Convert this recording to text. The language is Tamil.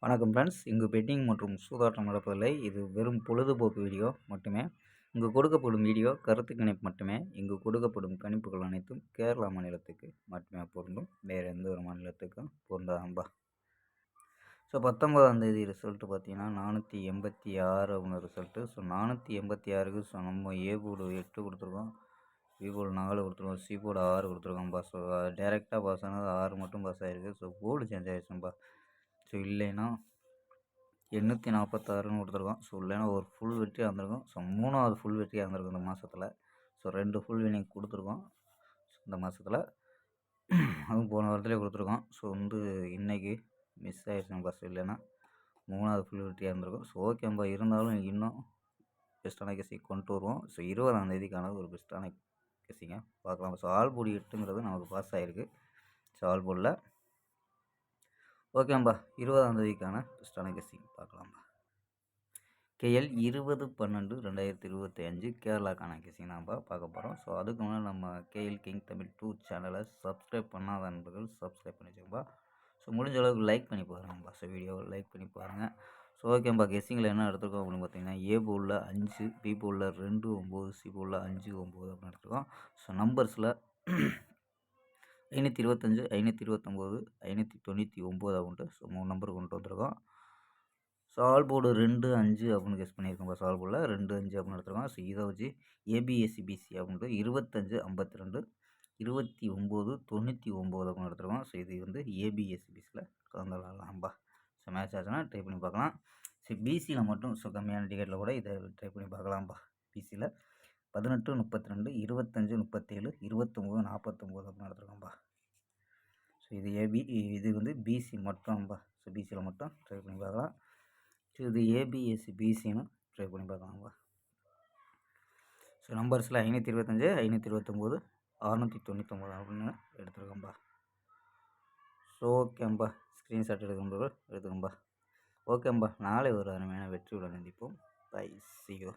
வணக்கம் ஃப்ரெண்ட்ஸ். இங்கு பெட்டிங் மற்றும் சூதாட்டம் நடப்பதில்லை. இது வெறும் பொழுதுபோக்கு வீடியோ மட்டுமே. இங்கு கொடுக்கப்படும் வீடியோ கருத்து கணிப்பு மட்டுமே. இங்கு கொடுக்கப்படும் கணிப்புகள் அனைத்தும் கேரளா மாநிலத்துக்கு மட்டுமே பொருந்தும். வேறு எந்த ஒரு மாநிலத்துக்கும் பொருந்தாதம்பா. ஸோ 19ஆம் தேதி ரிசல்ட்டு பார்த்தீங்கன்னா 486 அப்படின்னு ரிசல்ட்டு. ஸோ 486க்கு நம்ம ஏ போர்டு 8 கொடுத்துருக்கோம், பி போர்டு 4 கொடுத்துருக்கோம், சி போர்டு 6 கொடுத்துருக்கோம்ப்பா. ஸோ டேரெக்டாக பாஸ் ஆனது 6 மட்டும் பாஸ் ஆகிருக்கு. ஸோ போர்டு சேஞ்ச் ஆகிடுச்சுப்பா. ஸோ இல்லைன்னா 846ன்னு கொடுத்துருக்கோம். ஸோ இல்லைன்னா ஒரு ஃபுல் வெற்றியாக இருந்திருக்கும். ஸோ 3வது ஃபுல் வெற்றியாக இருந்திருக்கும் இந்த மாதத்தில். ஸோ 2 ஃபுல் வினிங் கொடுத்துருக்கோம் இந்த மாதத்தில். அதுவும் போன வாரத்துலேயே கொடுத்துருக்கோம். ஸோ இன்றைக்கி மிஸ் ஆகிடுச்சுங்க பஸ். இல்லைன்னா 3வது ஃபுல் வெற்றியாக இருந்திருக்கும். ஸோ ஓகேம்பா. இருந்தாலும் இன்னும் பெஸ்ட்டான கெஸ்ஸிங் கொண்டு வருவோம். ஸோ 20ஆம் தேதிக்கான ஒரு பெஸ்ட்டான கெஸ்ஸிங்கை பார்க்கலாம். ஸோ ஆல் போர்டு 8ங்கிறது நமக்கு பாஸ் ஆகிருக்கு. ஸோ ஆல் போர்டில் ஓகேம்பா. 20ஆம் தேதிக்கான பெஸ்ட்டான கெஸ்ஸிங் பார்க்கலாம்பா. கேஎல் 20/12/2025 கேரளாக்கான கெஸ்ஸிங் தான்ப்பா பார்க்க போகிறோம். ஸோ அதுக்கு முன்னாடி நம்ம கேஎல் கிங் தமிழ் 2 சேனலை சப்ஸ்கிரைப் பண்ணாத நண்பர்கள் சப்ஸ்கிரைப் பண்ணி வச்சுக்கோம்பா. ஸோ முடிஞ்ச அளவுக்கு லைக் பண்ணி பாருங்கப்பா. ஸோ வீடியோவை லைக் பண்ணி பாருங்கள். ஸோ ஓகேம்பா. கெஸ்ஸிங்கில் என்ன எடுத்துருக்கோம் அப்படின்னு பார்த்தீங்கன்னா, ஏ போர்டில் 5, பி போர்டில் 2, 9, சி போர்டில் 5, 9 அப்படின்னு எடுத்துருக்கோம். ஸோ நம்பர்ஸில் 525, 529, 599 அப்படின்ட்டு ஸோ 3 நம்பர் கொண்டு வந்திருக்கோம். ஸோ ஆல் போர்டு 2, 5 அப்படின்னு கெஸ் பண்ணியிருக்கோம். ஸோ ஆல் போர்டில் 2, 5 அப்படின்னு எடுத்துருக்கோம். ஸோ இதை வச்சு ஏபிஎஸ்சிபிசி அப்படின்ட்டு 25, 52, 29, 99 அப்படின்னு எடுத்துருக்கோம். ஸோ இது ஏபிஎஸ்சிபிசியில் கலந்து விளாட்லாம்பா. ஸோ மேட்ச் ஆச்சுன்னா ட்ரை பண்ணி பார்க்கலாம். ஸோ பிசியில் மட்டும் ஸோ கம்மியான டிக்கெட்டில் கூட இதை ட்ரை பண்ணி பார்க்கலாம்பா. பிசியில் 18, 32, 25, 37, 29, 49 அப்படின்னு எடுத்துருக்கோம்பா. ஸோ இது பிசி மட்டும்ப்பா. ஸோ பிசியில் மட்டும் ட்ரை பண்ணி பார்க்கலாம். ஸோ இது ஏபிஎஸ்சி பிசின்னு ட்ரை பண்ணி பார்க்கலாம்பா. ஸோ நம்பர்ஸில் 525, 529, 699 அப்படின்னு எடுத்துருக்கோம்பா. ஸோ ஓகேம்பா. ஸ்க்ரீன்ஷாட் எடுத்துக்கோம்பா. ஓகேம்பா. நாளை ஒரு அருமையான வெற்றியுடன் சந்திப்போம். பை. C you.